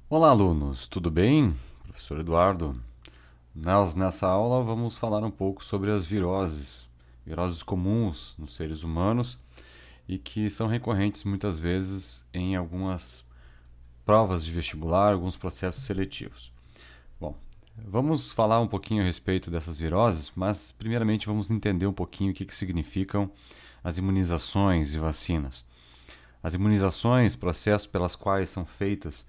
Olá, alunos, tudo bem? Professor Eduardo. Nessa aula vamos falar um pouco sobre as viroses comuns nos seres humanos e que são recorrentes muitas vezes em algumas provas de vestibular, alguns processos seletivos. Bom, vamos falar um pouquinho a respeito dessas viroses, mas primeiramente vamos entender um pouquinho o que significam as imunizações e vacinas. As imunizações, processos pelas quais são feitas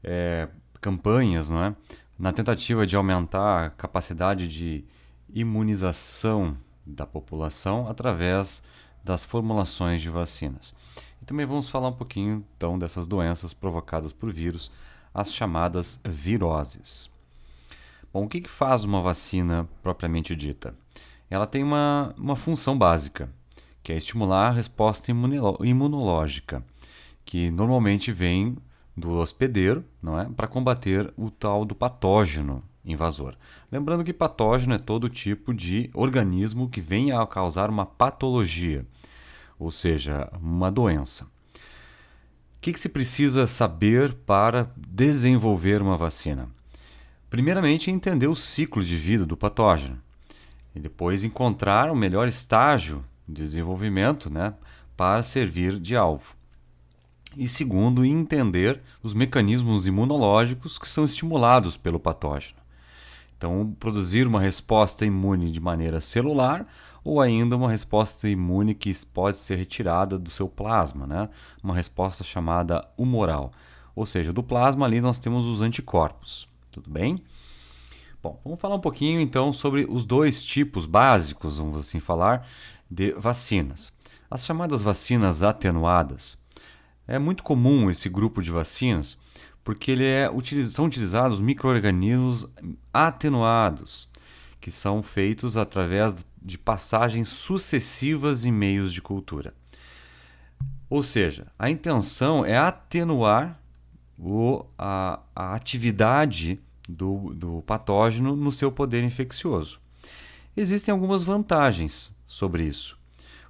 é, campanhas, não é? Na tentativa de aumentar a capacidade de imunização da população através das formulações de vacinas. E também vamos falar um pouquinho então dessas doenças provocadas por vírus, as chamadas viroses. Bom, o que faz uma vacina propriamente dita? Ela tem uma função básica, que é estimular a resposta imunológica, que normalmente vem do hospedeiro, não é, para combater o tal do patógeno invasor. Lembrando que patógeno é todo tipo de organismo que venha a causar uma patologia, ou seja, uma doença. O que se precisa saber para desenvolver uma vacina? Primeiramente, entender o ciclo de vida do patógeno e depois encontrar o melhor estágio de desenvolvimento, né, para servir de alvo. E segundo, entender os mecanismos imunológicos que são estimulados pelo patógeno. Então, produzir uma resposta imune de maneira celular ou ainda uma resposta imune que pode ser retirada do seu plasma, né? Uma resposta chamada humoral. Ou seja, do plasma ali nós temos os anticorpos. Tudo bem? Bom, vamos falar um pouquinho então sobre os dois tipos básicos, vamos assim falar, de vacinas. As chamadas vacinas atenuadas. É muito comum esse grupo de vacinas porque são utilizados micro-organismos atenuados, que são feitos através de passagens sucessivas em meios de cultura. Ou seja, a intenção é atenuar a atividade do patógeno no seu poder infeccioso. Existem algumas vantagens sobre isso.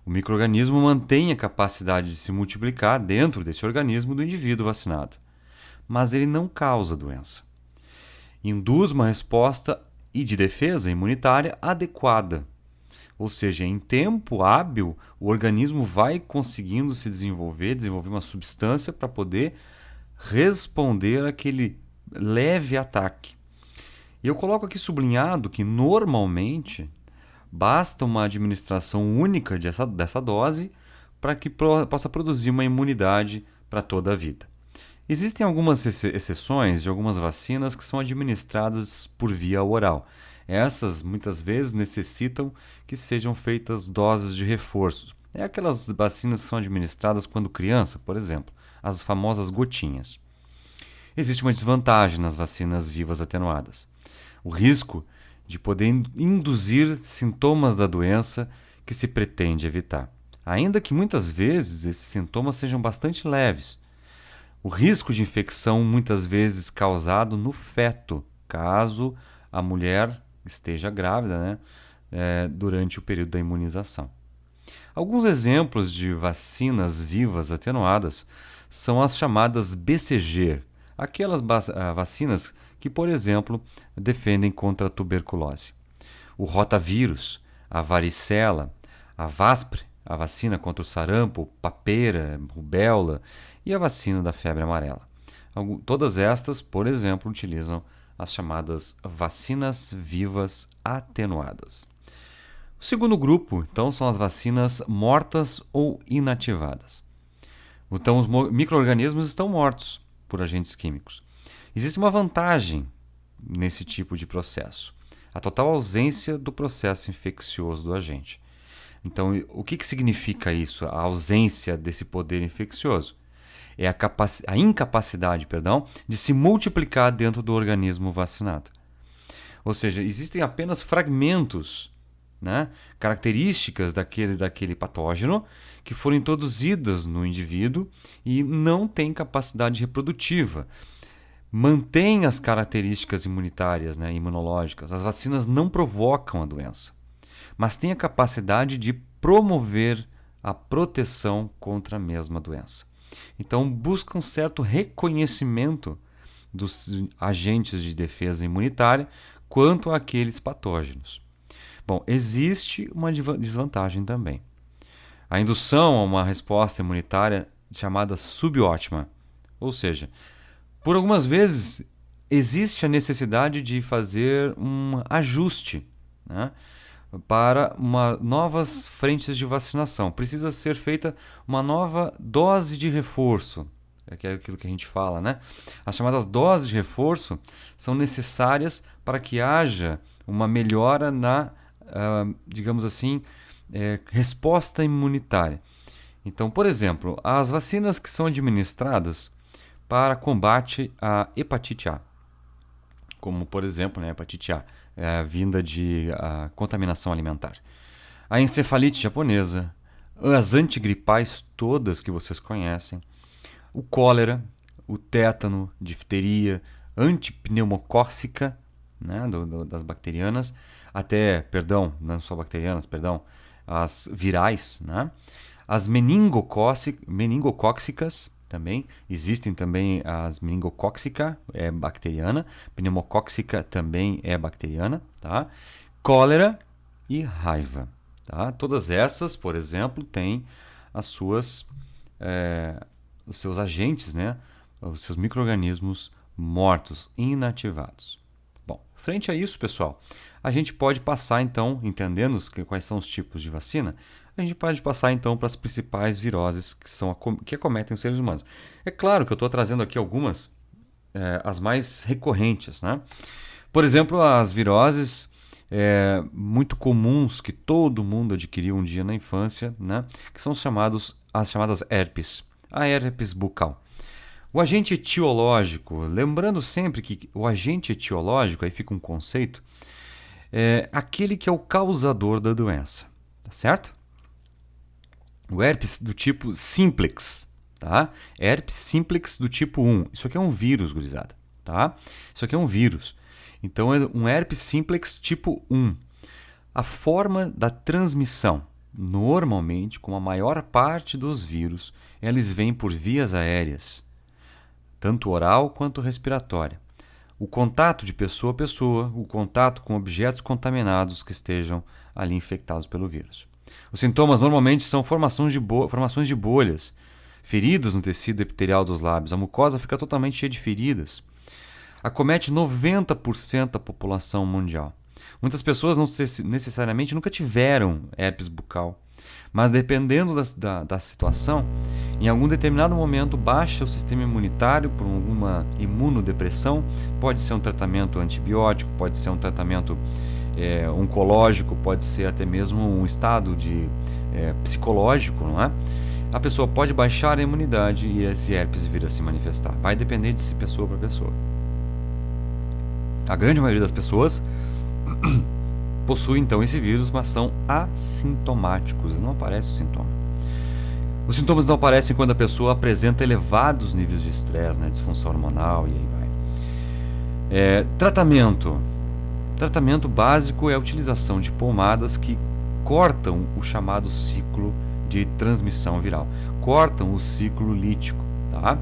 O micro-organismo mantém a capacidade de se multiplicar dentro desse organismo do indivíduo vacinado, mas ele não causa doença. Induz uma resposta e de defesa imunitária adequada. Ou seja, em tempo hábil, o organismo vai conseguindo desenvolver uma substância para poder responder àquele leve ataque. E eu coloco aqui sublinhado que normalmente basta uma administração única dessa dose para que possa produzir uma imunidade para toda a vida. Existem algumas exceções de algumas vacinas que são administradas por via oral. Essas muitas vezes necessitam que sejam feitas doses de reforço. É aquelas vacinas que são administradas quando criança, por exemplo, as famosas gotinhas. Existe uma desvantagem nas vacinas vivas atenuadas. O risco de poder induzir sintomas da doença que se pretende evitar, ainda que muitas vezes esses sintomas sejam bastante leves. O risco de infecção muitas vezes causado no feto, caso a mulher esteja grávida, né, durante o período da imunização. Alguns exemplos de vacinas vivas atenuadas são as chamadas BCG, aquelas vacinas que, por exemplo, defendem contra a tuberculose. O rotavírus, a varicela, a VASPR, a vacina contra o sarampo, papeira, rubéola e a vacina da febre amarela. Todas estas, por exemplo, utilizam as chamadas vacinas vivas atenuadas. O segundo grupo, então, são as vacinas mortas ou inativadas. Então, os micro-organismos estão mortos por agentes químicos. Existe uma vantagem nesse tipo de processo: a total ausência do processo infeccioso do agente. Então, o que significa isso, a ausência desse poder infeccioso? É a incapacidade, de se multiplicar dentro do organismo vacinado. Ou seja, existem apenas fragmentos, né, características daquele patógeno que foram introduzidas no indivíduo e não tem capacidade reprodutiva. Mantém as características imunitárias, né, imunológicas. As vacinas não provocam a doença, mas têm a capacidade de promover a proteção contra a mesma doença. Então, busca um certo reconhecimento dos agentes de defesa imunitária quanto àqueles patógenos. Bom, existe uma desvantagem também. A indução a uma resposta imunitária chamada subótima, ou seja, por algumas vezes existe a necessidade de fazer um ajuste, né, para novas frentes de vacinação. Precisa ser feita uma nova dose de reforço, que é aquilo que a gente fala, né? As chamadas doses de reforço são necessárias para que haja uma melhora na, digamos assim, resposta imunitária. Então, por exemplo, as vacinas que são administradas para combate à hepatite A, como por exemplo, né, hepatite A, vinda de contaminação alimentar. A encefalite japonesa, as antigripais todas que vocês conhecem, o cólera, o tétano, difteria, antipneumocócica, né, das bacterianas, não só bacterianas, as virais, né, as meningocócicas, também existem também as meningocócica, é bacteriana, pneumocócica também é bacteriana, tá? Cólera e raiva, tá? Todas essas, por exemplo, têm os seus agentes, né? Os seus micro-organismos mortos, inativados. Bom, frente a isso, pessoal, a gente pode passar então, entendendo quais são os tipos de vacina, a gente pode passar então para as principais viroses que acometem os seres humanos. É claro que eu estou trazendo aqui algumas, as mais recorrentes, né? Por exemplo, as viroses muito comuns que todo mundo adquiriu um dia na infância, né? Que são as chamadas herpes, a herpes bucal. O agente etiológico, lembrando sempre que o agente etiológico, aí fica um conceito, é aquele que é o causador da doença, tá certo? O herpes do tipo simplex, tá? Herpes simplex do tipo 1. Isso aqui é um vírus, gurizada, tá? Isso aqui é um vírus. Então, é um herpes simplex tipo 1. A forma da transmissão, normalmente, como a maior parte dos vírus, eles vêm por vias aéreas, tanto oral quanto respiratória. O contato de pessoa a pessoa, o contato com objetos contaminados que estejam ali infectados pelo vírus. Os sintomas normalmente são formações de bolhas, feridas no tecido epitelial dos lábios. A mucosa fica totalmente cheia de feridas. Acomete 90% da população mundial. Muitas pessoas não necessariamente nunca tiveram herpes bucal, mas dependendo da situação, em algum determinado momento baixa o sistema imunitário por alguma imunodepressão. Pode ser um tratamento antibiótico, pode ser um tratamento oncológico, pode ser até mesmo um estado psicológico, não é? A pessoa pode baixar a imunidade e esse herpes vir a se manifestar. Vai depender de pessoa para pessoa. A grande maioria das pessoas possui então esse vírus, mas são assintomáticos, não aparece o sintoma. Os sintomas não aparecem quando a pessoa apresenta elevados níveis de estresse, né, disfunção hormonal e aí vai. Tratamento básico é a utilização de pomadas que cortam o chamado ciclo de transmissão viral, cortam o ciclo lítico, tá?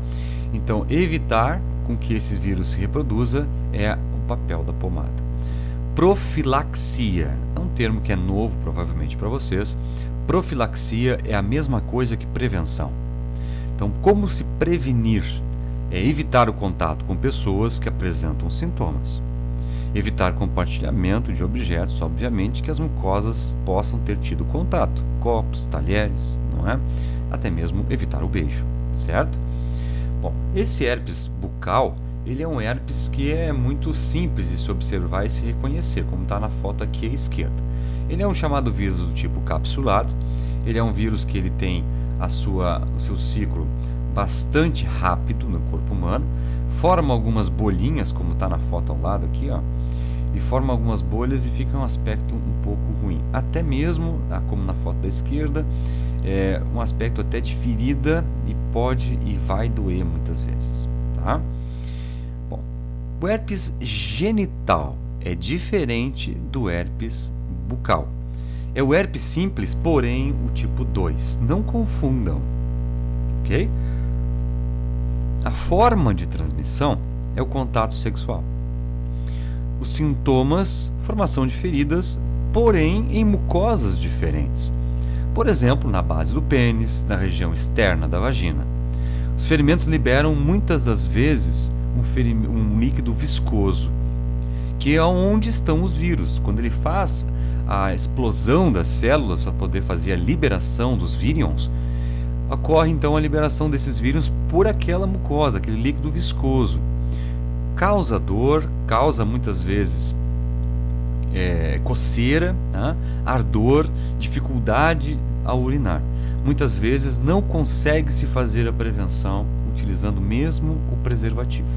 Então, evitar com que esse vírus se reproduza é o papel da pomada. Profilaxia é um termo que é novo provavelmente para vocês. Profilaxia é a mesma coisa que prevenção. Então, como se prevenir? É evitar o contato com pessoas que apresentam sintomas. Evitar compartilhamento de objetos, obviamente, que as mucosas possam ter tido contato. Copos, talheres, não é? Até mesmo evitar o beijo, certo? Bom, esse herpes bucal, ele é um herpes que é muito simples de se observar e se reconhecer, como está na foto aqui à esquerda. Ele é um chamado vírus do tipo capsulado. Ele é um vírus que ele tem o seu ciclo bastante rápido no corpo humano, forma algumas bolinhas, como está na foto ao lado aqui, ó, e forma algumas bolhas e fica um aspecto um pouco ruim. Até mesmo, como na foto da esquerda, um aspecto até de ferida e pode e vai doer muitas vezes, tá? Bom, o herpes genital é diferente do herpes bucal. É o herpes simples, porém o tipo 2. Não confundam, ok? A forma de transmissão é o contato sexual. Os sintomas, formação de feridas, porém em mucosas diferentes. Por exemplo, na base do pênis, na região externa da vagina. Os ferimentos liberam muitas das vezes um líquido viscoso, que é onde estão os vírus. Quando ele faz a explosão das células para poder fazer a liberação dos vírions, ocorre então a liberação desses vírus por aquela mucosa, aquele líquido viscoso. Causa dor, causa muitas vezes coceira, né? Ardor, dificuldade ao urinar. Muitas vezes não consegue se fazer a prevenção utilizando mesmo o preservativo.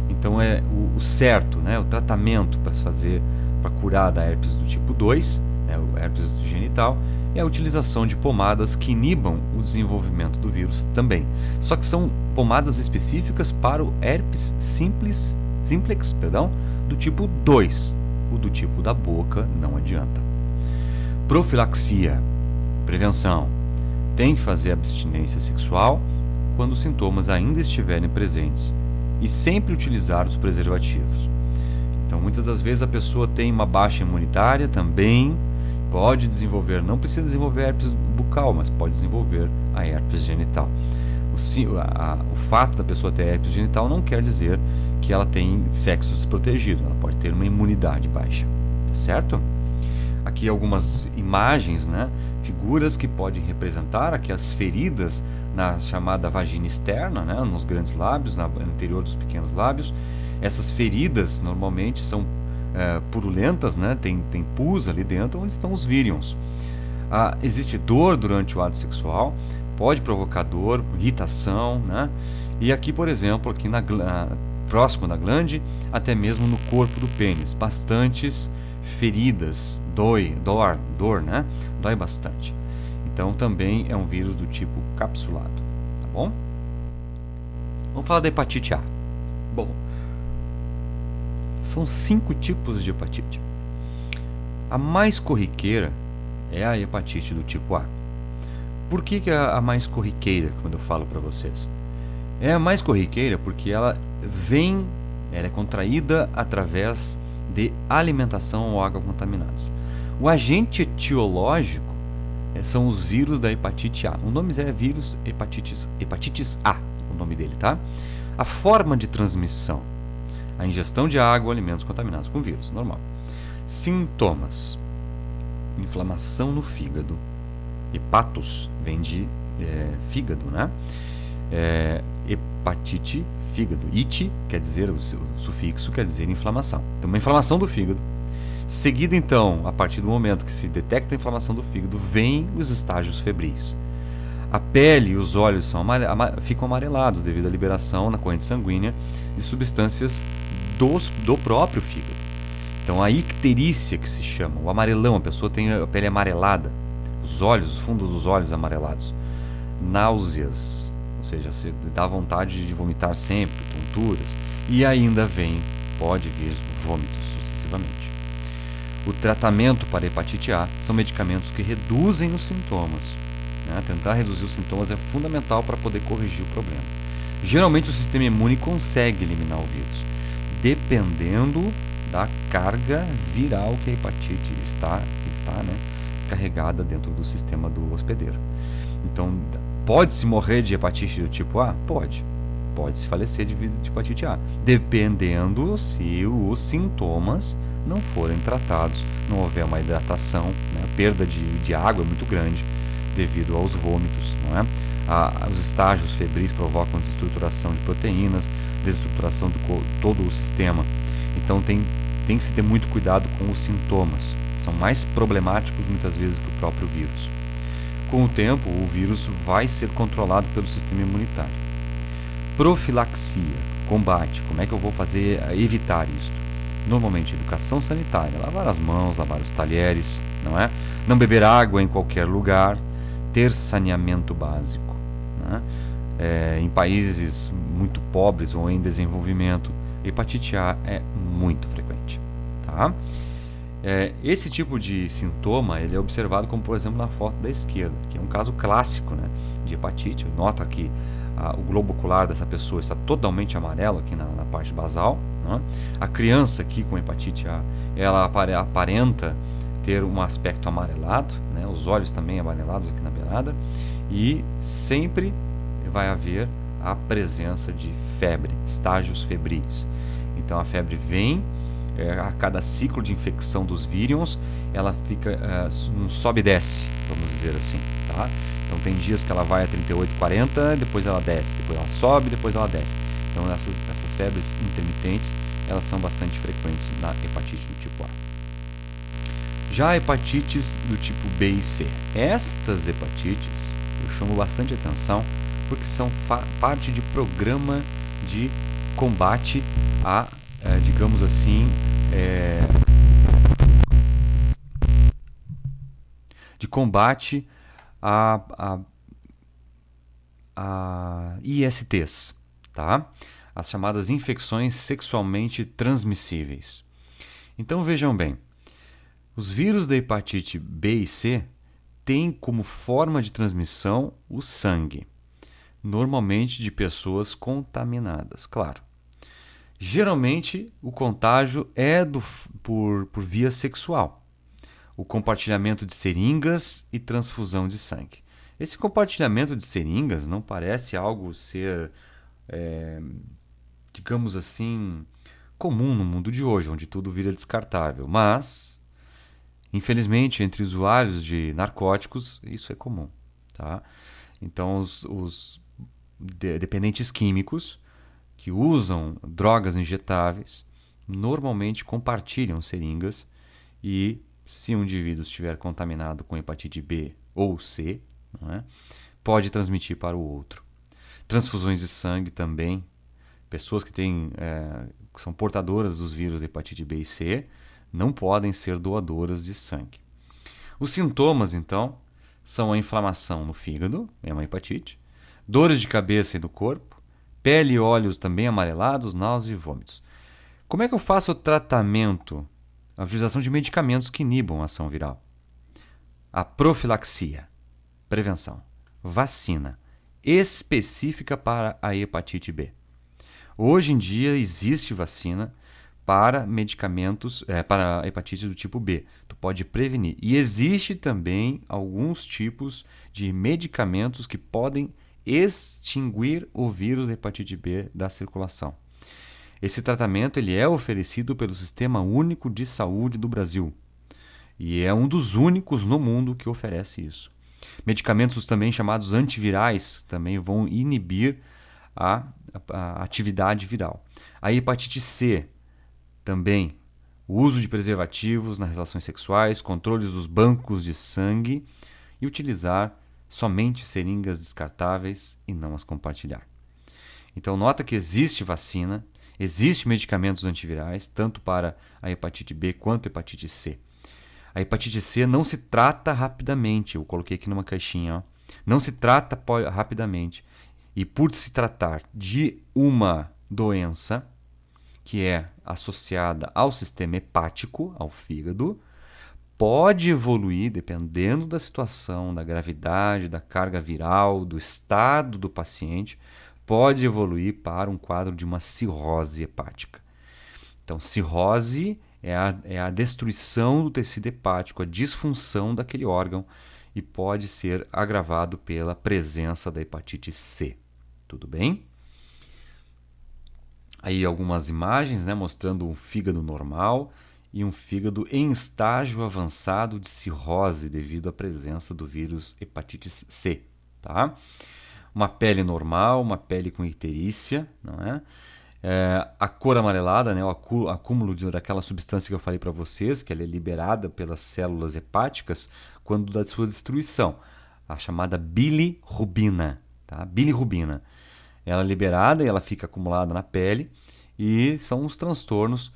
Então é o certo, né? O tratamento para se fazer, para curar da herpes do tipo 2, né? O herpes genital, é a utilização de pomadas que inibam o desenvolvimento do vírus também. Só que são pomadas específicas para o herpes simplex, do tipo 2. O do tipo da boca não adianta. Profilaxia, prevenção. Tem que fazer abstinência sexual quando os sintomas ainda estiverem presentes e sempre utilizar os preservativos. Então, muitas das vezes a pessoa tem uma baixa imunitária também, pode desenvolver, não precisa desenvolver herpes bucal, mas pode desenvolver a herpes genital. O fato da pessoa ter herpes genital não quer dizer que ela tem sexo desprotegido, ela pode ter uma imunidade baixa, tá certo? Aqui algumas imagens, né? Figuras que podem representar aqui as feridas na chamada vagina externa, né? Nos grandes lábios, no interior dos pequenos lábios. Essas feridas normalmente são purulentas, né? Tem pus ali dentro onde estão os vírions. Existe dor durante o ato sexual, pode provocar dor, irritação, né? E aqui, por exemplo, aqui próximo da glande, até mesmo no corpo do pênis, bastantes feridas, dor, né? Dói bastante. Então também é um vírus do tipo capsulado, tá bom? Vamos falar da hepatite A. Bom, são 5 tipos de hepatite. A mais corriqueira é a hepatite do tipo A. Por que é a mais corriqueira, quando eu falo para vocês? É a mais corriqueira porque ela é contraída através de alimentação ou água contaminados. O agente etiológico são os vírus da hepatite A. O nome é vírus hepatitis A, o nome dele, tá? A forma de transmissão, a ingestão de água ou alimentos contaminados com vírus, normal. Sintomas: inflamação no fígado. Hepatos vem de fígado, né? Hepatite, fígado. Ite quer dizer, o sufixo quer dizer inflamação. Então, uma inflamação do fígado. Seguida, então, a partir do momento que se detecta a inflamação do fígado, vem os estágios febris. A pele e os olhos ficam amarelados devido à liberação na corrente sanguínea de substâncias do próprio fígado. Então, a icterícia, que se chama, o amarelão, a pessoa tem a pele amarelada, os fundos dos olhos amarelados. Náuseas, ou seja, você dá vontade de vomitar sempre, tonturas, e ainda pode vir vômitos sucessivamente. O tratamento para hepatite A são medicamentos que reduzem os sintomas. Né? Tentar reduzir os sintomas é fundamental para poder corrigir o problema. Geralmente o sistema imune consegue eliminar o vírus, dependendo da carga viral que a hepatite está carregada dentro do sistema do hospedeiro. Então, pode-se morrer de hepatite do tipo A? Pode. Pode-se falecer de hepatite A, dependendo se os sintomas não forem tratados, não houver uma hidratação, né? A perda de água é muito grande devido aos vômitos, não é? Os estágios febris provocam desestruturação de proteínas, desestruturação de todo o sistema. Então tem que se ter muito cuidado com os sintomas. São mais problemáticos muitas vezes que o próprio vírus. Com o tempo, o vírus vai ser controlado pelo sistema imunitário. Profilaxia, combate, como é que eu vou evitar isso? Normalmente, educação sanitária, lavar as mãos, lavar os talheres, não é? Não beber água em qualquer lugar, ter saneamento básico, né? Em países muito pobres ou em desenvolvimento, hepatite A é muito frequente, tá? Esse tipo de sintoma ele é observado como, por exemplo, na foto da esquerda, que é um caso clássico, né, de hepatite. Nota que o globo ocular dessa pessoa está totalmente amarelo aqui na parte basal, né? A criança aqui com hepatite A, ela aparenta ter um aspecto amarelado, né? Os olhos também amarelados aqui na beirada, e sempre vai haver a presença de febre, estágios febris. Então a febre vem, a cada ciclo de infecção dos vírions, ela fica um sobe e desce, vamos dizer assim, tá? Então tem dias que ela vai a 38, 40, depois ela desce, depois ela sobe, depois ela desce. Então essas febres intermitentes, elas são bastante frequentes na hepatite do tipo A. Já hepatites do tipo B e C. Estas hepatites eu chamo bastante atenção porque são parte de programa de combate a, digamos assim, de combate a ISTs, tá? As chamadas infecções sexualmente transmissíveis. Então vejam bem, os vírus da hepatite B e C têm como forma de transmissão o sangue, normalmente de pessoas contaminadas, claro. Geralmente o contágio é por via sexual, o compartilhamento de seringas e transfusão de sangue. Esse compartilhamento de seringas não parece algo ser, digamos assim, comum no mundo de hoje, onde tudo vira descartável, mas infelizmente, entre usuários de narcóticos, isso é comum, tá? Então, os dependentes químicos que usam drogas injetáveis normalmente compartilham seringas e, se um indivíduo estiver contaminado com hepatite B ou C, não é, pode transmitir para o outro. Transfusões de sangue também. Pessoas que que são portadoras dos vírus da hepatite B e C não podem ser doadoras de sangue. Os sintomas, então, são a inflamação no fígado, é uma hepatite, dores de cabeça e do corpo, pele e olhos também amarelados, náuseas e vômitos. Como é que eu faço o tratamento? A utilização de medicamentos que inibam a ação viral. A profilaxia, prevenção, vacina específica para a hepatite B. Hoje em dia existe vacina para medicamentos, para a hepatite do tipo B. Tu pode prevenir. E existe também alguns tipos de medicamentos que podem extinguir o vírus da hepatite B da circulação. Esse tratamento ele é oferecido pelo Sistema Único de Saúde do Brasil e é um dos únicos no mundo que oferece isso. Medicamentos também chamados antivirais também vão inibir a atividade viral. A hepatite C também, o uso de preservativos nas relações sexuais, controles dos bancos de sangue e utilizar somente seringas descartáveis e não as compartilhar. Então nota que existe vacina, existe medicamentos antivirais, tanto para a hepatite B quanto a hepatite C. A hepatite C não se trata rapidamente, eu coloquei aqui numa caixinha, ó. Não se trata rapidamente. E por se tratar de uma doença que é associada ao sistema hepático, ao fígado, pode evoluir, dependendo da situação, da gravidade, da carga viral, do estado do paciente, pode evoluir para um quadro de uma cirrose hepática. Então, cirrose é a destruição do tecido hepático, a disfunção daquele órgão e pode ser agravado pela presença da hepatite C. Tudo bem? Aí algumas imagens, né, mostrando um fígado normal e um fígado em estágio avançado de cirrose devido à presença do vírus hepatite C. Tá? Uma pele normal, uma pele com icterícia, não é? A cor amarelada, né, o acúmulo daquela substância que eu falei para vocês, que ela é liberada pelas células hepáticas quando da sua destruição, a chamada bilirrubina. Tá? Bilirrubina. Ela é liberada e ela fica acumulada na pele e são os transtornos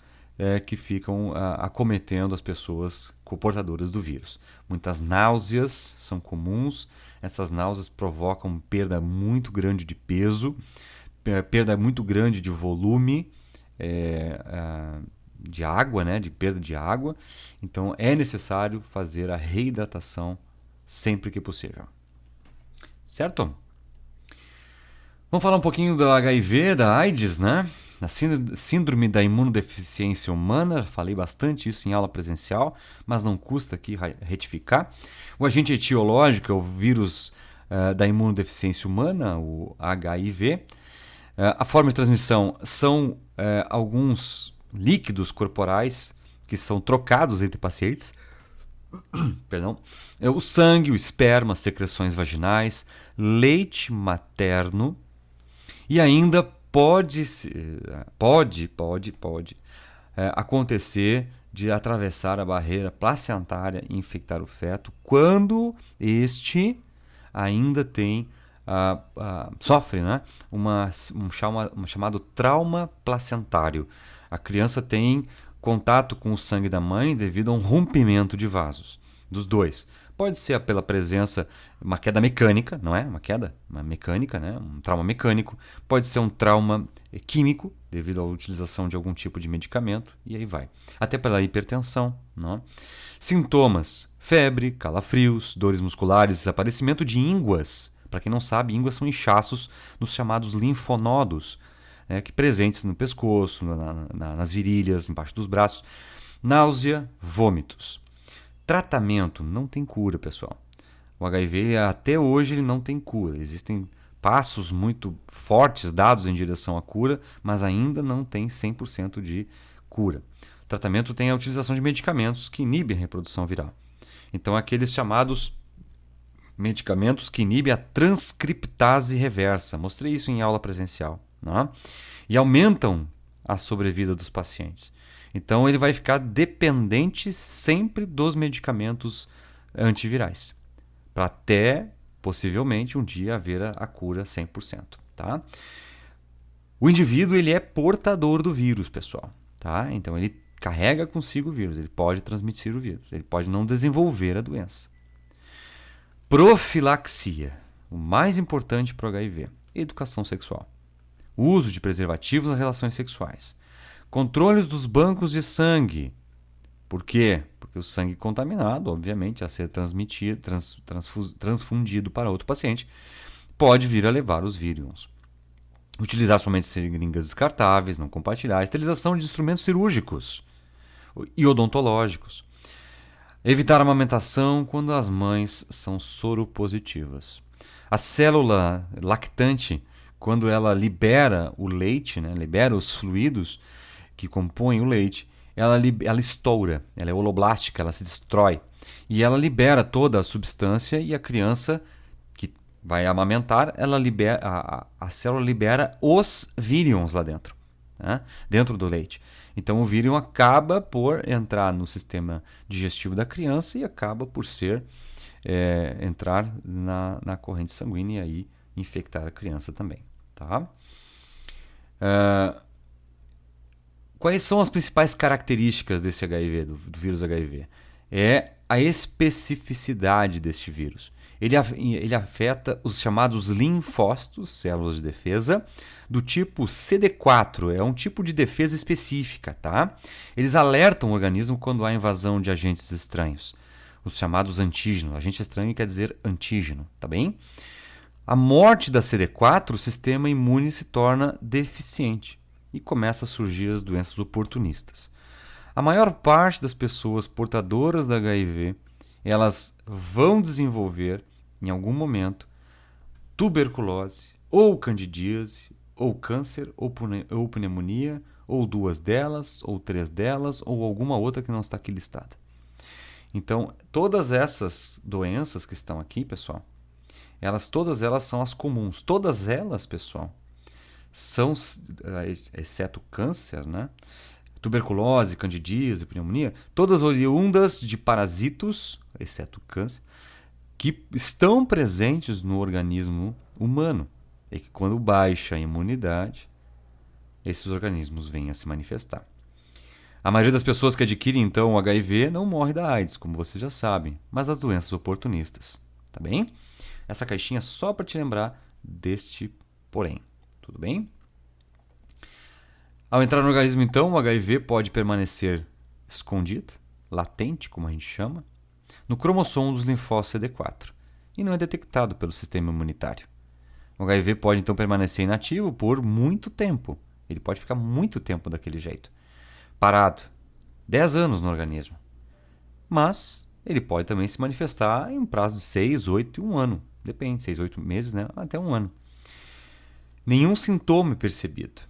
que ficam acometendo as pessoas portadoras do vírus. Muitas náuseas são comuns, essas náuseas provocam perda muito grande de peso, perda muito grande de volume de água, né, de perda de água. Então é necessário fazer a reidratação sempre que possível. Certo? Vamos falar um pouquinho do HIV, da AIDS, né? Da síndrome da imunodeficiência humana. Falei bastante isso em aula presencial, mas não custa aqui retificar. O agente etiológico é o vírus da imunodeficiência humana, o HIV. A forma de transmissão são alguns líquidos corporais que são trocados entre pacientes. Perdão. O sangue, o esperma, secreções vaginais, leite materno e ainda pode acontecer de atravessar a barreira placentária e infectar o feto quando este ainda tem sofre, né, um chamado trauma placentário. A criança tem contato com o sangue da mãe devido a um rompimento de vasos dos dois. Pode ser pela presença, uma queda mecânica, não é? Uma mecânica, né? Um trauma mecânico. Pode ser um trauma químico, devido à utilização de algum tipo de medicamento, e aí vai. Até pela hipertensão, não é? Sintomas: febre, calafrios, dores musculares, desaparecimento de ínguas. Para quem não sabe, ínguas são inchaços nos chamados linfonodos, que presentes no pescoço, nas virilhas, embaixo dos braços. Náusea, vômitos. Tratamento não tem cura, pessoal. O HIV, até hoje, ele não tem cura. Existem passos muito fortes dados em direção à cura, mas ainda não tem 100% de cura. O tratamento tem a utilização de medicamentos que inibem a reprodução viral. Então, aqueles chamados medicamentos que inibem a transcriptase reversa. Mostrei isso em aula presencial. Né? E aumentam a sobrevida dos pacientes. Então ele vai ficar dependente sempre dos medicamentos antivirais, para até possivelmente um dia haver a cura 100%. Tá? O indivíduo ele é portador do vírus, pessoal. Tá? Então ele carrega consigo o vírus, ele pode transmitir o vírus, ele pode não desenvolver a doença. Profilaxia, o mais importante para o HIV: educação sexual. O uso de preservativos nas relações sexuais. Controles dos bancos de sangue. Por quê? Porque o sangue contaminado, obviamente, a ser transfundido para outro paciente, pode vir a levar os vírus. Utilizar somente seringas descartáveis, não compartilhar. Esterilização de instrumentos cirúrgicos e odontológicos. Evitar a amamentação quando as mães são soropositivas. A célula lactante, quando ela libera o leite, né, libera os fluidos que compõem o leite, ela estoura, ela é holoblástica, ela se destrói. E ela libera toda a substância e a criança que vai amamentar, a célula libera os vírions lá dentro, né, dentro do leite. Então o vírion acaba por entrar no sistema digestivo da criança e acaba por entrar na corrente sanguínea e aí infectar a criança também. Tá? Quais são as principais características desse HIV, do vírus HIV? É a especificidade deste vírus. Ele afeta os chamados linfócitos, células de defesa, do tipo CD4, é um tipo de defesa específica. Tá? Eles alertam o organismo quando há invasão de agentes estranhos, os chamados antígenos. Agente estranho quer dizer antígeno, tá bem? A morte da CD4, o sistema imune se torna deficiente e começa a surgir as doenças oportunistas. A maior parte das pessoas portadoras da HIV, elas vão desenvolver, em algum momento, tuberculose, ou candidíase, ou câncer, ou pneumonia, ou duas delas, ou três delas, ou alguma outra que não está aqui listada. Então, todas essas doenças que estão aqui, pessoal, todas elas são as comuns. Todas elas, pessoal, são, exceto câncer, né? Tuberculose, candidíase, pneumonia, todas oriundas de parasitos, exceto câncer, que estão presentes no organismo humano. E que quando baixa a imunidade, esses organismos vêm a se manifestar. A maioria das pessoas que adquirem, então, o HIV não morre da AIDS, como vocês já sabem, mas das doenças oportunistas. Tá bem? Essa caixinha é só para te lembrar deste porém. Tudo bem? Ao entrar no organismo, então, o HIV pode permanecer escondido, latente, como a gente chama, no cromossomo dos linfócitos CD4 e não é detectado pelo sistema imunitário. O HIV pode então permanecer inativo por muito tempo. Ele pode ficar muito tempo daquele jeito, parado, 10 anos no organismo. Mas ele pode também se manifestar em um prazo de 6, 8 e 1 ano. Depende, 6, 8 meses, né? Até 1 ano. Nenhum sintoma é percebido.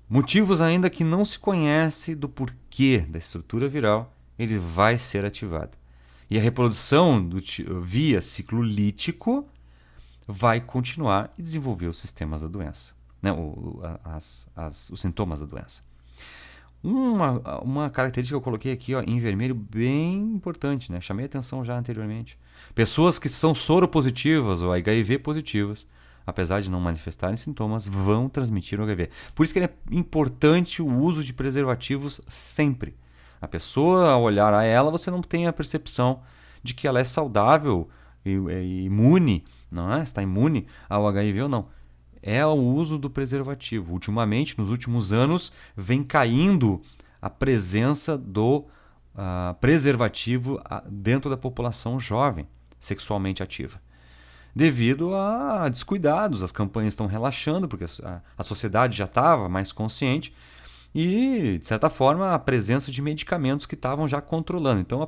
Motivos ainda que não se conhece do porquê da estrutura viral, ele vai ser ativado. E a reprodução via ciclo lítico vai continuar e desenvolver os sistemas da doença, né? Os sintomas da doença. Uma característica que eu coloquei aqui, ó, em vermelho, bem importante, né? Chamei a atenção já anteriormente. Pessoas que são soropositivas ou HIV positivas, apesar de não manifestarem sintomas, vão transmitir o HIV. Por isso que é importante o uso de preservativos sempre. A pessoa, ao olhar a ela, você não tem a percepção de que ela é saudável e imune, não é? Está imune ao HIV ou não. É o uso do preservativo. Ultimamente, nos últimos anos, vem caindo a presença do preservativo dentro da população jovem, sexualmente ativa. Devido a descuidados, as campanhas estão relaxando, porque a sociedade já estava mais consciente e, de certa forma, a presença de medicamentos que estavam já controlando. Então,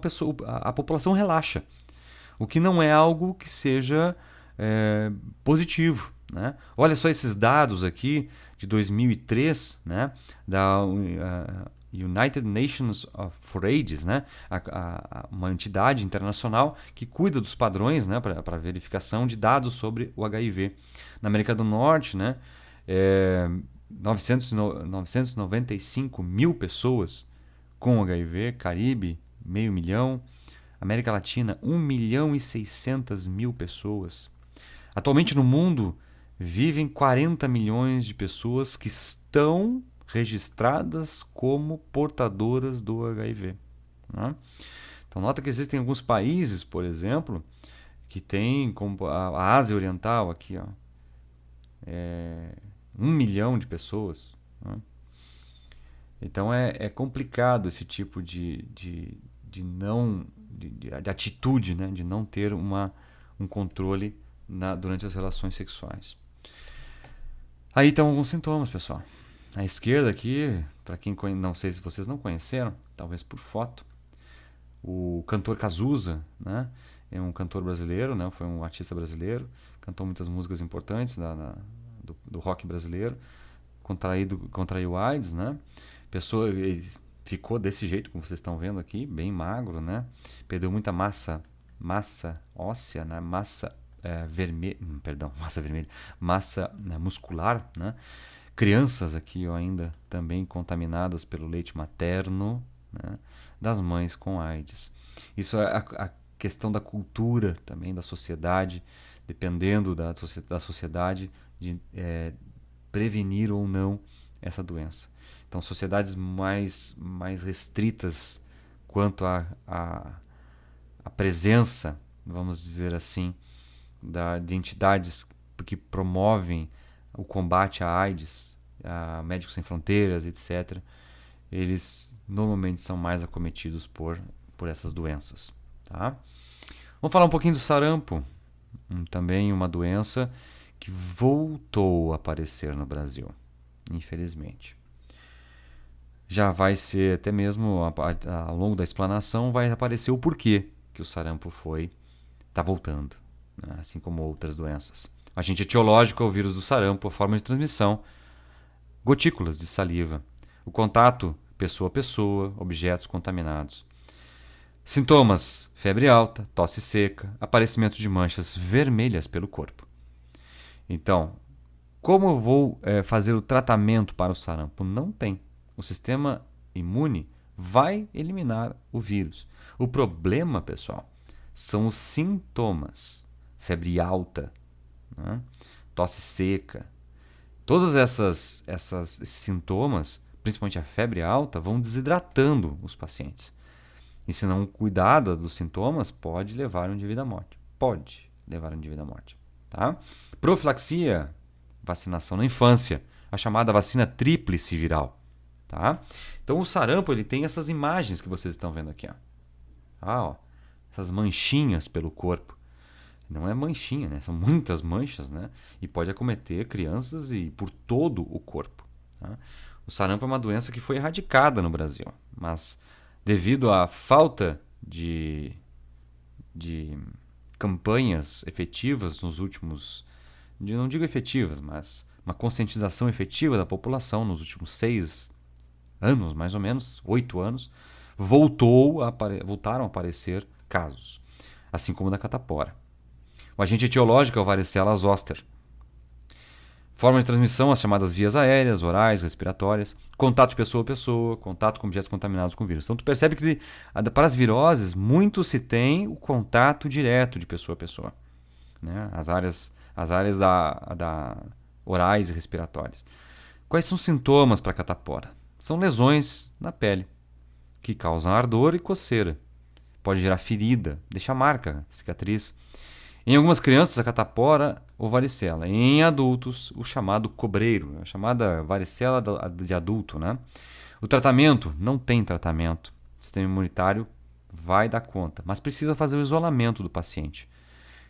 a população relaxa, o que não é algo que seja positivo, né? Olha só esses dados aqui de 2003, né, da United Nations for AIDS, né, uma entidade internacional que cuida dos padrões, né, para verificação de dados sobre o HIV. Na América do Norte, né, 995 mil pessoas com HIV, Caribe, 500 mil, América Latina, 1.600.000 pessoas. Atualmente no mundo vivem 40 milhões de pessoas que estão registradas como portadoras do HIV. Né? Então nota que existem alguns países, por exemplo, que tem, como a Ásia Oriental aqui, ó, 1 milhão de pessoas. Né? Então é complicado esse tipo de atitude, né? De não ter um controle durante as relações sexuais. Aí estão alguns sintomas, pessoal. À esquerda aqui, para quem não sei se vocês não conheceram, talvez por foto, o cantor Cazuza, né? É um cantor brasileiro, né? Foi um artista brasileiro, cantou muitas músicas importantes do rock brasileiro, contraiu AIDS, né? Ele ficou desse jeito, como vocês estão vendo aqui, bem magro, né? Perdeu muita massa óssea, né? Massa muscular, né? Crianças aqui ainda também contaminadas pelo leite materno, né? Das mães com AIDS. Isso é a questão da cultura também, da sociedade, dependendo da sociedade, de prevenir ou não essa doença. Então, sociedades mais restritas quanto à presença, vamos dizer assim, de entidades que promovem o combate à AIDS, a Médicos Sem Fronteiras, etc., eles normalmente são mais acometidos por essas doenças. Tá? Vamos falar um pouquinho do sarampo, também uma doença que voltou a aparecer no Brasil, infelizmente. Já vai ser, até mesmo ao longo da explanação, vai aparecer o porquê que o sarampo está voltando, né? Assim como outras doenças. O agente etiológico é o vírus do sarampo, a forma de transmissão, gotículas de saliva, o contato pessoa a pessoa, objetos contaminados. Sintomas: febre alta, tosse seca, aparecimento de manchas vermelhas pelo corpo. Então, como eu vou fazer o tratamento para o sarampo? Não tem. O sistema imune vai eliminar o vírus. O problema, pessoal, são os sintomas. Febre alta, né? Tosse seca. Todos esses sintomas, principalmente a febre alta, vão desidratando os pacientes. E se não cuidar dos sintomas, pode levar um indivíduo à morte. Pode levar um indivíduo à morte. Tá? Profilaxia, vacinação na infância, a chamada vacina tríplice viral. Tá? Então o sarampo ele tem essas imagens que vocês estão vendo aqui. Ó. Essas manchinhas pelo corpo. Não é manchinha, né? São muitas manchas, né? E pode acometer crianças e por todo o corpo. Tá? O sarampo é uma doença que foi erradicada no Brasil, mas devido à falta de campanhas efetivas nos últimos, não digo efetivas, mas uma conscientização efetiva da população nos últimos 6 anos, mais ou menos, 8 anos, voltaram a aparecer casos, assim como da catapora. O agente etiológico é o varicela zoster. Forma de transmissão, as chamadas vias aéreas, orais, respiratórias, contato de pessoa a pessoa, contato com objetos contaminados com vírus. Então tu percebe que para as viroses, muito se tem o contato direto de pessoa a pessoa. Né? As áreas da orais e respiratórias. Quais são os sintomas para a catapora? São lesões na pele, que causam ardor e coceira. Pode gerar ferida, deixar marca, cicatriz. Em algumas crianças, a catapora ou varicela. Em adultos, o chamado cobreiro, a chamada varicela de adulto. Né? O tratamento, não tem tratamento. O sistema imunitário vai dar conta, mas precisa fazer o isolamento do paciente.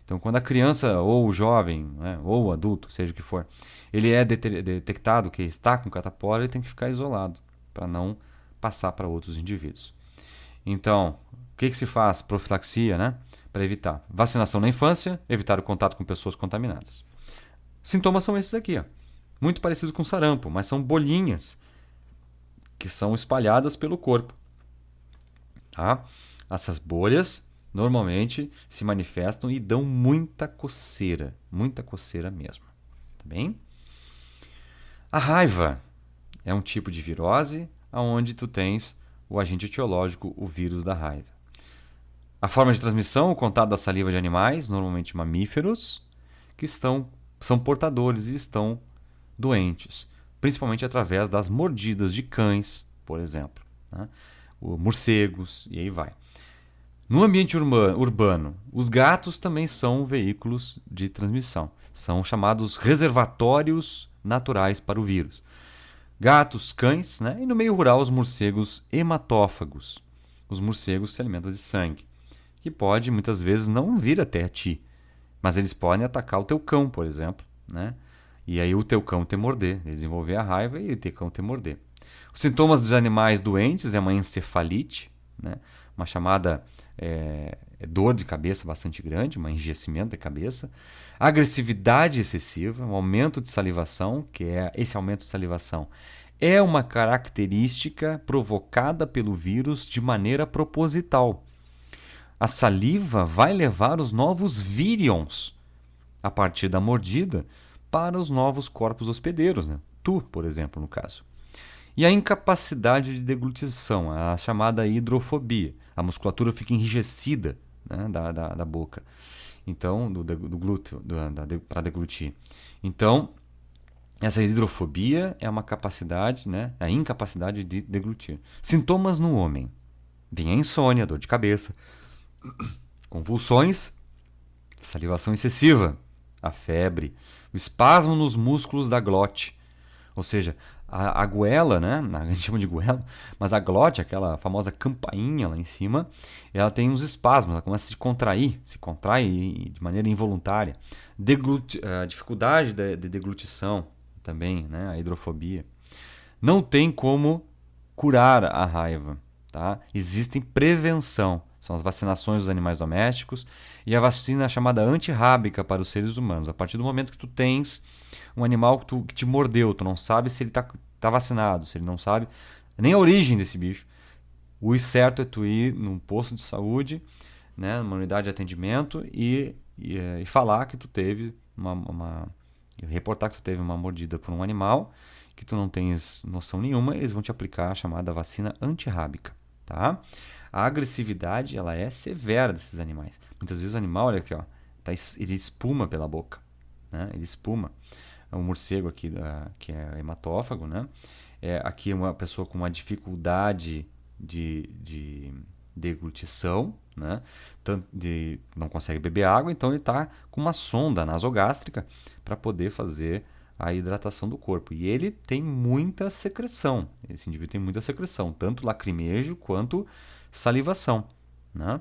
Então, quando a criança ou o jovem, né, ou o adulto, seja o que for, ele é detectado que está com catapora, ele tem que ficar isolado para não passar para outros indivíduos. Então, o que se faz? Profilaxia, né? Para evitar. Vacinação na infância, evitar o contato com pessoas contaminadas. Sintomas são esses aqui, ó. Muito parecidos com sarampo, mas são bolinhas que são espalhadas pelo corpo. Tá? Essas bolhas normalmente se manifestam e dão muita coceira mesmo. Tá bem? A raiva é um tipo de virose onde tu tens o agente etiológico, o vírus da raiva. A forma de transmissão, o contato da saliva de animais, normalmente mamíferos, que são portadores e estão doentes, principalmente através das mordidas de cães, por exemplo, né? Morcegos e aí vai. No ambiente urbano, os gatos também são veículos de transmissão. São chamados reservatórios naturais para o vírus. Gatos, cães, né? E no meio rural, os morcegos hematófagos. Os morcegos se alimentam de sangue, que pode muitas vezes não vir até a ti, mas eles podem atacar o teu cão, por exemplo, né? E aí o teu cão te morder, desenvolver a raiva e o teu cão te morder. Os sintomas dos animais doentes é uma encefalite, né? Uma chamada dor de cabeça bastante grande, um enrijecimento da cabeça, agressividade excessiva, um aumento de salivação, que é esse aumento de salivação é uma característica provocada pelo vírus de maneira proposital. A saliva vai levar os novos vírions a partir da mordida para os novos corpos hospedeiros, né? Tu, por exemplo, no caso. E a incapacidade de deglutição, a chamada hidrofobia. A musculatura fica enrijecida, né, da boca. Então, do glúteo, para deglutir. Então, essa hidrofobia é uma capacidade, né, a incapacidade de deglutir. Sintomas no homem. Vem a insônia, dor de cabeça, convulsões, salivação excessiva, a febre, o espasmo nos músculos da glote. Ou seja, a goela, né? A gente chama de goela, mas a glote, aquela famosa campainha lá em cima, ela tem uns espasmos, ela começa a se contrai de maneira involuntária. Dificuldade de deglutição também, né? A hidrofobia. Não tem como curar a raiva, tá? Existem prevenção, são as vacinações dos animais domésticos e a vacina chamada antirrábica para os seres humanos. A partir do momento que tu tens um animal que te mordeu, tu não sabe se ele tá vacinado, se ele não sabe nem a origem desse bicho. O certo é tu ir num posto de saúde, né, numa unidade de atendimento e falar que tu teve reportar que tu teve uma mordida por um animal, que tu não tens noção nenhuma, eles vão te aplicar a chamada vacina antirrábica, tá? A agressividade, ela é severa desses animais. Muitas vezes o animal, olha aqui, ó, ele espuma pela boca, né? Ele espuma. Um morcego aqui, que é hematófago, né? Aqui é uma pessoa com uma dificuldade de deglutição, né? Não consegue beber água, então ele está com uma sonda nasogástrica para poder fazer a hidratação do corpo. E ele tem muita secreção. Esse indivíduo tem muita secreção, tanto lacrimejo quanto salivação, né?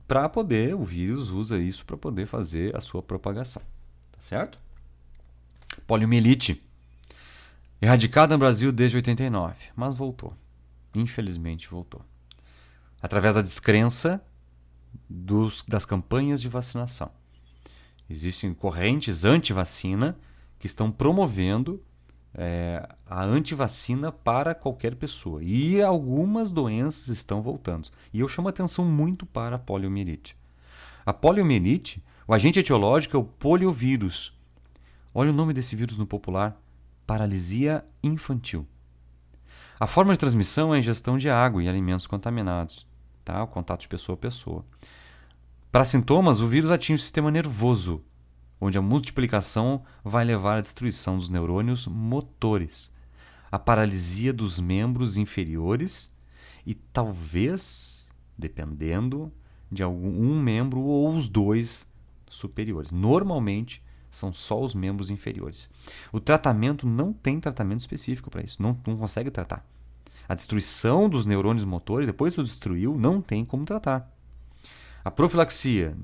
para poder, o vírus usa isso para poder fazer a sua propagação. Tá certo? Poliomielite. Erradicada no Brasil desde 89, mas voltou. Infelizmente voltou. Através da descrença das campanhas de vacinação. Existem correntes anti-vacina que estão promovendo a antivacina para qualquer pessoa. E algumas doenças estão voltando. E eu chamo a atenção muito para a poliomielite. A poliomielite, o agente etiológico é o poliovírus. Olha o nome desse vírus no popular: paralisia infantil. A forma de transmissão é a ingestão de água e alimentos contaminados, tá? O contato de pessoa a pessoa. Para sintomas, o vírus atinge o sistema nervoso, onde a multiplicação vai levar à destruição dos neurônios motores, a paralisia dos membros inferiores e talvez, dependendo, de um membro ou os dois superiores. Normalmente, são só os membros inferiores. O tratamento não tem tratamento específico para isso, não consegue tratar. A destruição dos neurônios motores, depois que destruiu, não tem como tratar. A profilaxia,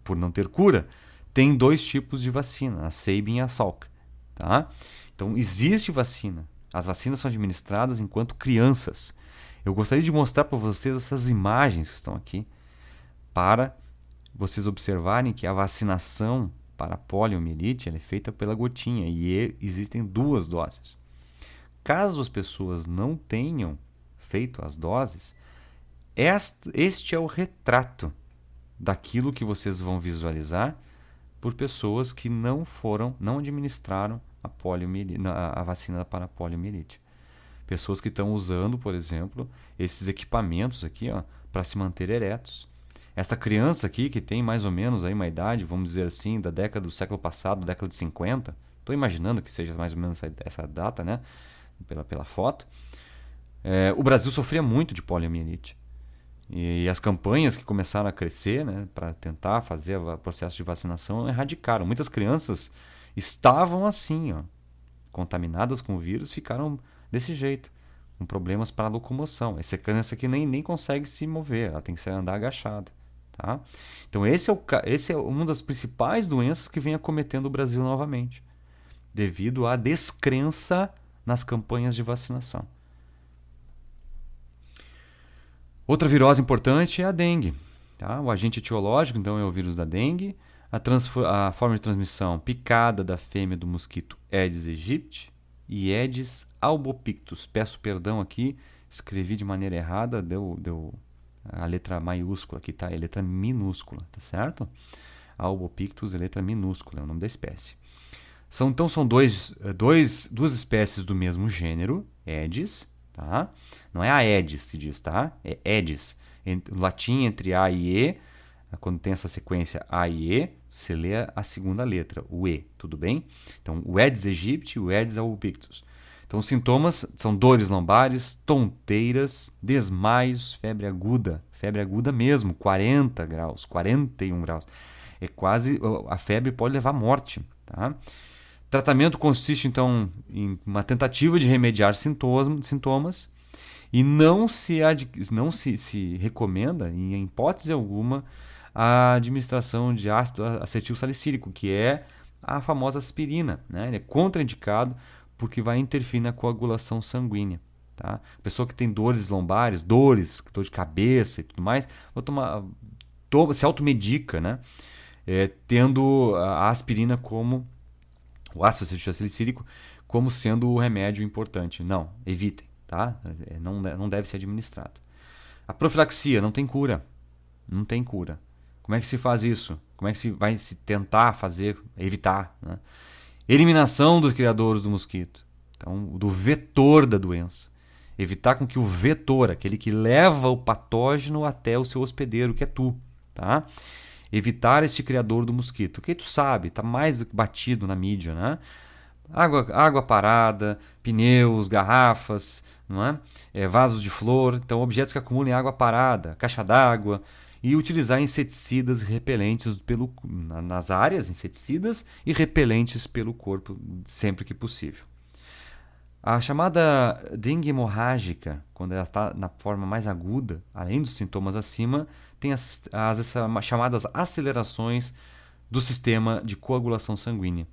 por não ter cura, tem 2 tipos de vacina, a Sabin e a Salk. Tá? Então, existe vacina. As vacinas são administradas enquanto crianças. Eu gostaria de mostrar para vocês essas imagens que estão aqui, para vocês observarem que a vacinação para a poliomielite é feita pela gotinha e existem 2 doses. Caso as pessoas não tenham feito as doses, este é o retrato daquilo que vocês vão visualizar por pessoas que não administraram a vacina para a poliomielite. Pessoas que estão usando, por exemplo, esses equipamentos aqui, para se manter eretos. Essa criança aqui, que tem mais ou menos aí uma idade, vamos dizer assim, da década do século passado, década de 50, estou imaginando que seja mais ou menos essa data, né? Pela foto. O Brasil sofria muito de poliomielite. E as campanhas que começaram a crescer, né, para tentar fazer o processo de vacinação, erradicaram. Muitas crianças estavam assim, contaminadas com o vírus, ficaram desse jeito, com problemas para a locomoção. Essa criança aqui nem consegue se mover, ela tem que andar agachada. Tá? Então esse é uma das principais doenças que vem acometendo o Brasil novamente, devido à descrença nas campanhas de vacinação. Outra virose importante é a dengue. Tá? O agente etiológico, então, é o vírus da dengue. A forma de transmissão: picada da fêmea do mosquito Aedes aegypti e Aedes albopictus. Peço perdão aqui, escrevi de maneira errada, deu a letra maiúscula aqui, tá? É letra minúscula, tá certo? Albopictus é letra minúscula, é o nome da espécie. São duas espécies do mesmo gênero, Aedes, tá? Não é Aedes, se diz, tá? É Aedes. O latim entre A e E, quando tem essa sequência A e E, se lê a segunda letra, o E, tudo bem? Então, o Aedes aegypti e o Aedes albopictus. Então, os sintomas são dores lombares, tonteiras, desmaios, febre aguda mesmo, 40 graus, 41 graus. A febre pode levar à morte, tá? Tratamento consiste, então, em uma tentativa de remediar sintomas e não se recomenda, em hipótese alguma, a administração de ácido acetil salicílico, que é a famosa aspirina, né? Ele é contraindicado porque vai interferir na coagulação sanguínea. Tá? A pessoa que tem dores lombares, dor de cabeça e tudo mais, se automedica, né? Tendo a aspirina como o ácido acetil salicílico como sendo o remédio importante. Não, evitem, tá? Não deve ser administrado. A profilaxia não tem cura. Não tem cura. Como é que se faz isso? Como é que se vai se tentar evitar, né? Eliminação dos criadores do mosquito. Então, do vetor da doença. Evitar com que o vetor, aquele que leva o patógeno até o seu hospedeiro, que é tu, tá? Evitar este criador do mosquito. Que tu sabe, tá mais batido na mídia, né? Água parada, pneus, garrafas, não é? Vasos de flor, então objetos que acumulem água parada, caixa d'água, e utilizar inseticidas repelentes nas áreas, inseticidas e repelentes pelo corpo sempre que possível. A chamada dengue hemorrágica, quando ela está na forma mais aguda, além dos sintomas acima, tem as chamadas acelerações do sistema de coagulação sanguínea,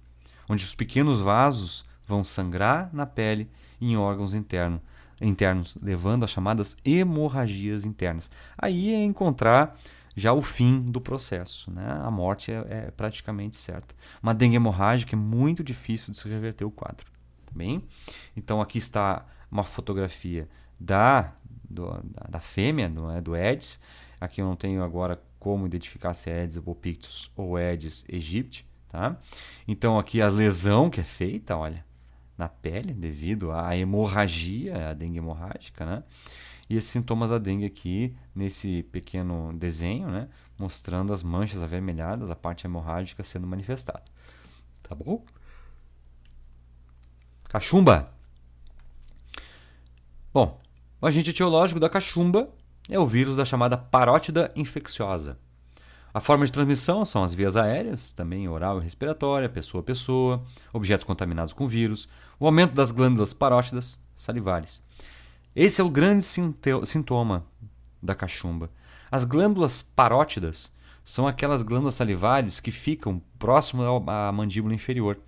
onde os pequenos vasos vão sangrar na pele e em órgãos internos, levando a chamadas hemorragias internas. Aí é encontrar já o fim do processo, né? A morte é praticamente certa. Uma dengue hemorrágica é muito difícil de se reverter o quadro. Tá bem? Então aqui está uma fotografia da fêmea, do Aedes. Aqui eu não tenho agora como identificar se é Aedes albopictus ou Aedes aegypti. Tá? Então aqui a lesão que é feita, olha, na pele devido à hemorragia, a dengue hemorrágica, né? E esses sintomas da dengue aqui nesse pequeno desenho, né? Mostrando as manchas avermelhadas, a parte hemorrágica sendo manifestada. Tá bom? Cachumba. Bom, o agente etiológico da cachumba é o vírus da chamada parótida infecciosa. A forma de transmissão são as vias aéreas, também oral e respiratória, pessoa a pessoa, objetos contaminados com vírus, o aumento das glândulas parótidas salivares. Esse é o grande sintoma da cachumba. As glândulas parótidas são aquelas glândulas salivares que ficam próximo à mandíbula inferior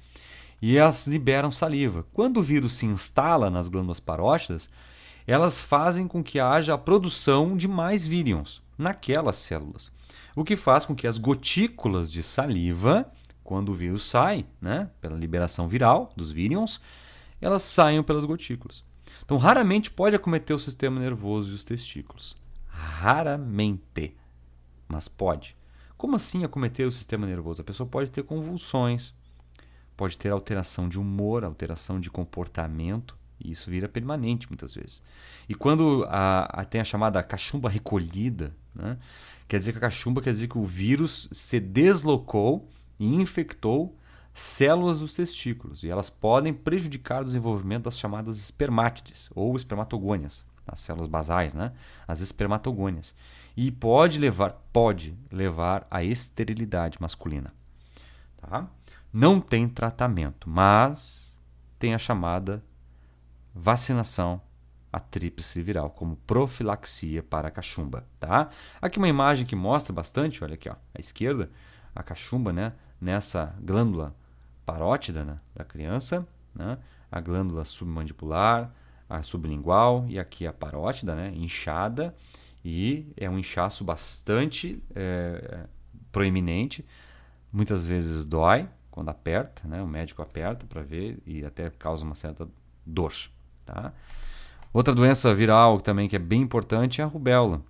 e elas liberam saliva. Quando o vírus se instala nas glândulas parótidas, elas fazem com que haja a produção de mais vírions naquelas células. O que faz com que as gotículas de saliva, quando o vírus sai, né, pela liberação viral dos vírions, elas saiam pelas gotículas. Então, raramente pode acometer o sistema nervoso e os testículos. Raramente. Mas pode. Como assim acometer o sistema nervoso? A pessoa pode ter convulsões, pode ter alteração de humor, alteração de comportamento, e isso vira permanente muitas vezes. E quando tem a chamada cachumba recolhida, né, quer dizer que a cachumba quer dizer que o vírus se deslocou e infectou células dos testículos. E elas podem prejudicar o desenvolvimento das chamadas espermátides ou espermatogônias, as células basais, né? As espermatogônias. E pode levar à esterilidade masculina. Tá? Não tem tratamento, mas tem a chamada vacinação a tríplice viral, como profilaxia para a cachumba. Tá? Aqui uma imagem que mostra bastante, olha aqui, ó, à esquerda, a cachumba, né, nessa glândula parótida, né, da criança, né, a glândula submandibular, a sublingual e aqui a parótida, né, inchada, e é um inchaço bastante proeminente, muitas vezes dói quando aperta, né, o médico aperta para ver e até causa uma certa dor. Tá? Outra doença viral também que é bem importante é a rubéola.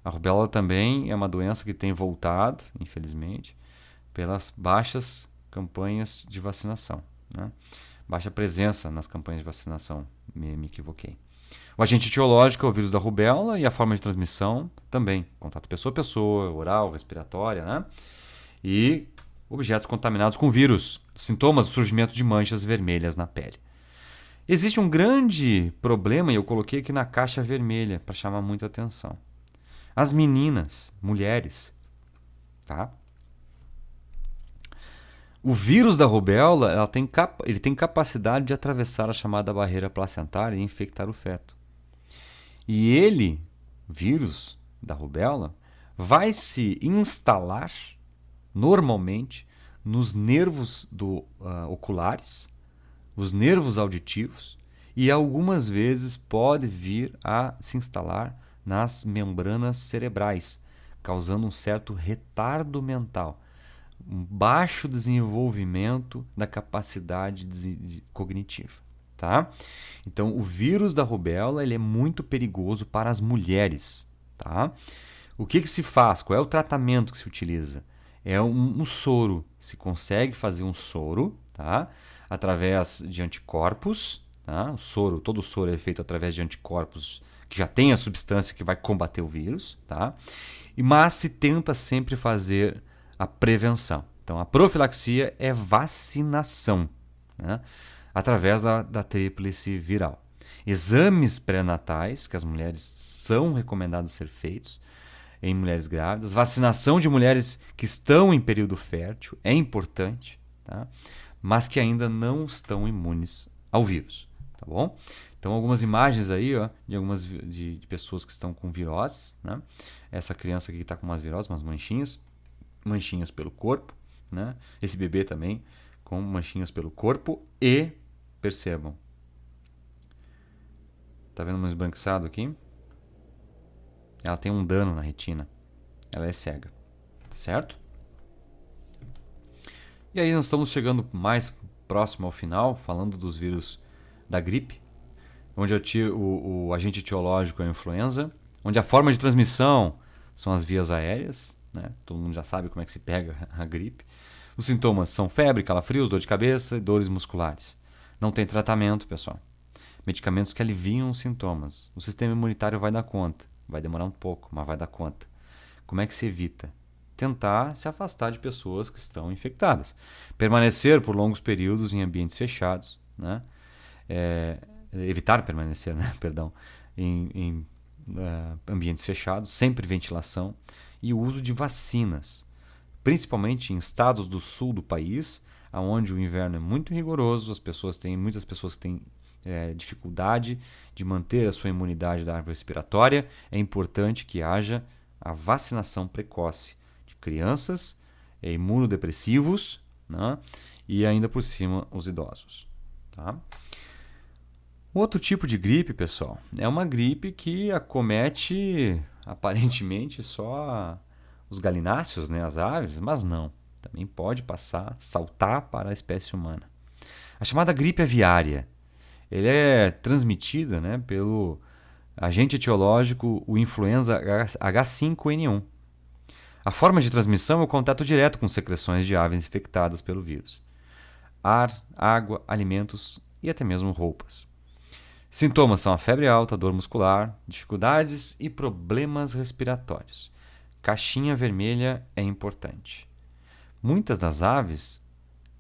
A rubéola também é uma doença que tem voltado, infelizmente, pelas baixas campanhas de vacinação. Né? Baixa presença nas campanhas de vacinação, me equivoquei. O agente etiológico é o vírus da rubéola e a forma de transmissão também. Contato pessoa a pessoa, oral, respiratória, né? E objetos contaminados com vírus. Sintomas, o surgimento de manchas vermelhas na pele. Existe um grande problema, e eu coloquei aqui na caixa vermelha para chamar muita atenção. As meninas, mulheres, tá? O vírus da rubéola ele tem capacidade de atravessar a chamada barreira placentária e infectar o feto. E ele, vírus da rubéola, vai se instalar normalmente nos nervos oculares, os nervos auditivos, e algumas vezes pode vir a se instalar nas membranas cerebrais, causando um certo retardo mental, um baixo desenvolvimento da capacidade cognitiva. Tá? Então, o vírus da rubéola ele é muito perigoso para as mulheres. Tá? O que se faz? Qual é o tratamento que se utiliza? É um soro. Se consegue fazer um soro, tá? Através de anticorpos. Tá? Todo soro é feito através de anticorpos que já tem a substância que vai combater o vírus. Tá? Mas se tenta sempre fazer a prevenção. Então, a profilaxia é vacinação, né? Através da tríplice viral. Exames pré-natais, que as mulheres são recomendados ser feitos em mulheres grávidas. Vacinação de mulheres que estão em período fértil é importante, tá? Mas que ainda não estão imunes ao vírus. tá bom? Então, algumas imagens aí, ó, de algumas de pessoas que estão com viroses, né? Essa criança aqui está com umas viroses, umas manchinhas pelo corpo, né? Esse bebê também com manchinhas pelo corpo e, percebam, tá vendo um esbranquiçado aqui? Ela tem um dano na retina, ela é cega, certo? E aí nós estamos chegando mais próximo ao final, falando dos vírus da gripe, onde o agente etiológico é a influenza, onde a forma de transmissão são as vias aéreas, né? Todo mundo já sabe como é que se pega a gripe. Os sintomas são febre, calafrios, dor de cabeça e dores musculares. Não tem tratamento, pessoal. Medicamentos que aliviam os sintomas. O sistema imunitário vai dar conta. Vai demorar um pouco, mas vai dar conta. Como é que se evita? Tentar se afastar de pessoas que estão infectadas. Permanecer por longos períodos em ambientes fechados, né? Evitar permanecer, né? Perdão, em ambientes fechados, sempre ventilação e o uso de vacinas, principalmente em estados do sul do país, onde o inverno é muito rigoroso, muitas pessoas têm dificuldade de manter a sua imunidade da árvore respiratória. É importante que haja a vacinação precoce de crianças, imunodepressivos, né? E ainda por cima os idosos, tá? Outro tipo de gripe, pessoal, é uma gripe que acomete aparentemente só os galináceos, né, as aves, mas não. Também pode saltar para a espécie humana. A chamada gripe aviária, ele é transmitida, né, pelo agente etiológico, o influenza H5N1. A forma de transmissão é o contato direto com secreções de aves infectadas pelo vírus. Ar, água, alimentos e até mesmo roupas. Sintomas são a febre alta, dor muscular, dificuldades e problemas respiratórios. Caixinha vermelha é importante. Muitas das aves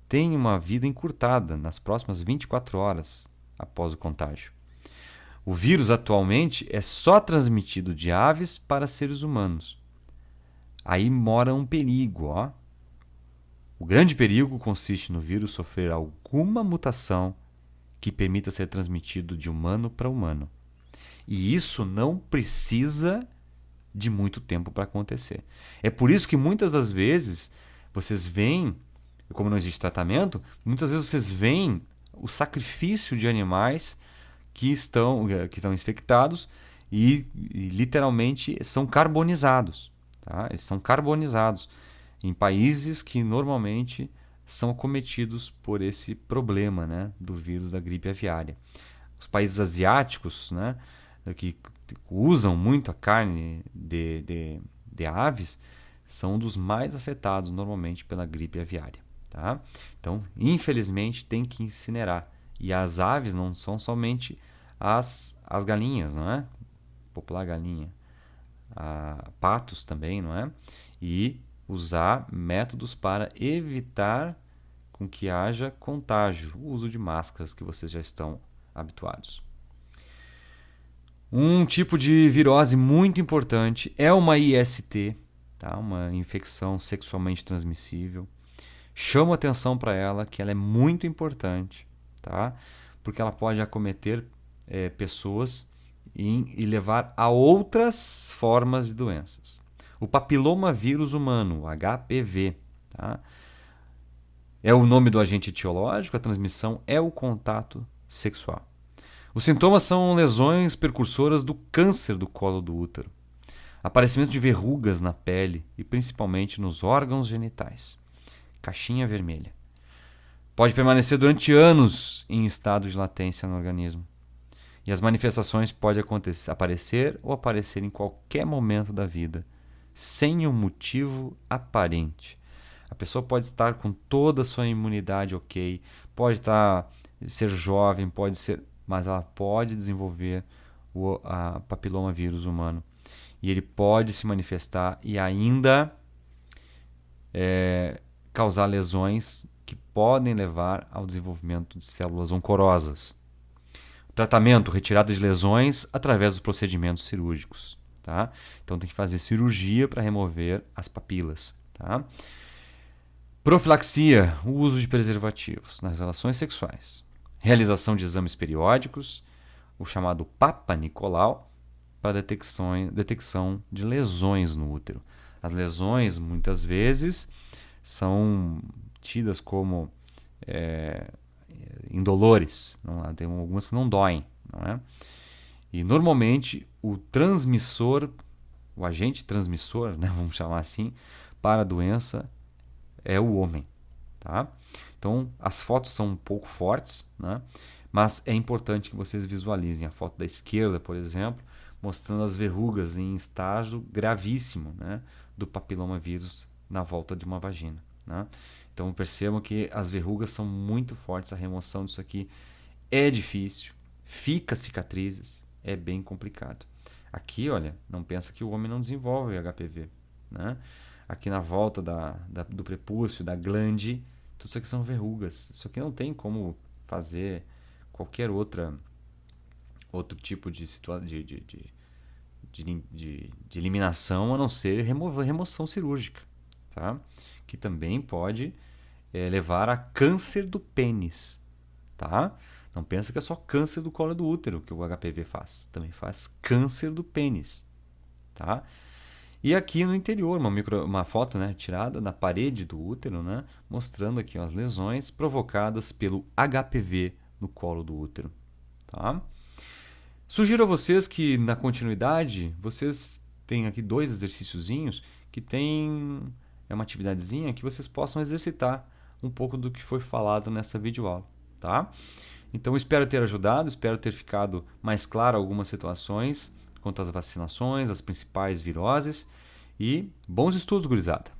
têm uma vida encurtada nas próximas 24 horas após o contágio. O vírus atualmente é só transmitido de aves para seres humanos. Aí mora um perigo, ó. O grande perigo consiste no vírus sofrer alguma mutação que permita ser transmitido de humano para humano. E isso não precisa de muito tempo para acontecer. É por isso que muitas das vezes vocês veem, como não existe tratamento, muitas vezes vocês veem o sacrifício de animais que estão infectados e literalmente são carbonizados. Tá? Eles são carbonizados em países que normalmente são acometidos por esse problema, né, do vírus da gripe aviária. Os países asiáticos, né, que usam muito a carne de aves são um dos mais afetados normalmente pela gripe aviária. Tá? Então, infelizmente, tem que incinerar. E as aves não são somente as galinhas, não é? Popular galinha. Patos também, não é? E usar métodos para evitar com que haja contágio, o uso de máscaras que vocês já estão habituados. Um tipo de virose muito importante é uma IST, tá? Uma infecção sexualmente transmissível. Chamo atenção para ela, que ela é muito importante, tá? Porque ela pode acometer pessoas e levar a outras formas de doenças. O papilomavírus humano, o HPV, tá? É o nome do agente etiológico, a transmissão é o contato sexual. Os sintomas são lesões precursoras do câncer do colo do útero, aparecimento de verrugas na pele e principalmente nos órgãos genitais. Caixinha vermelha. Pode permanecer durante anos em estado de latência no organismo. E as manifestações podem aparecer ou aparecer em qualquer momento da vida, sem um motivo aparente. A pessoa pode estar com toda a sua imunidade ok, pode ser jovem, mas ela pode desenvolver o papilomavírus humano. E ele pode se manifestar e ainda causar lesões que podem levar ao desenvolvimento de células oncorosas. O tratamento, retirada de lesões através dos procedimentos cirúrgicos. Tá? Então tem que fazer cirurgia para remover as papilas. Tá? Profilaxia, o uso de preservativos nas relações sexuais. realização de exames periódicos, o chamado Papa Nicolau, para detecção de lesões no útero. As lesões, muitas vezes, são tidas como indolores, não, tem algumas que não doem, não é? E normalmente o transmissor, o agente transmissor, né, vamos chamar assim, para a doença é o homem, tá? Então as fotos são um pouco fortes, né? Mas é importante que vocês visualizem a foto da esquerda, por exemplo, mostrando as verrugas em estágio gravíssimo, né, do papilomavírus na volta de uma vagina, né? Então percebam que as verrugas são muito fortes, a remoção disso aqui é difícil, fica cicatrizes, é bem complicado. Aqui, olha, não pensa que o homem não desenvolve HPV, né? Aqui na volta do prepúcio, da glande, tudo isso aqui são verrugas. Isso aqui não tem como fazer qualquer outro tipo de eliminação a não ser remoção cirúrgica, tá? Que também pode levar a câncer do pênis, tá? Não pensa que é só câncer do colo do útero que o HPV faz, também faz câncer do pênis, tá? E aqui no interior, uma foto, né, tirada na parede do útero, né, mostrando aqui ó, as lesões provocadas pelo HPV no colo do útero, tá? Sugiro a vocês que na continuidade vocês têm aqui 2 exercíciozinhos que tem uma atividadezinha que vocês possam exercitar um pouco do que foi falado nessa videoaula, tá? Então espero ter ajudado, espero ter ficado mais claro algumas situações quanto às vacinações, as principais viroses e bons estudos, gurizada!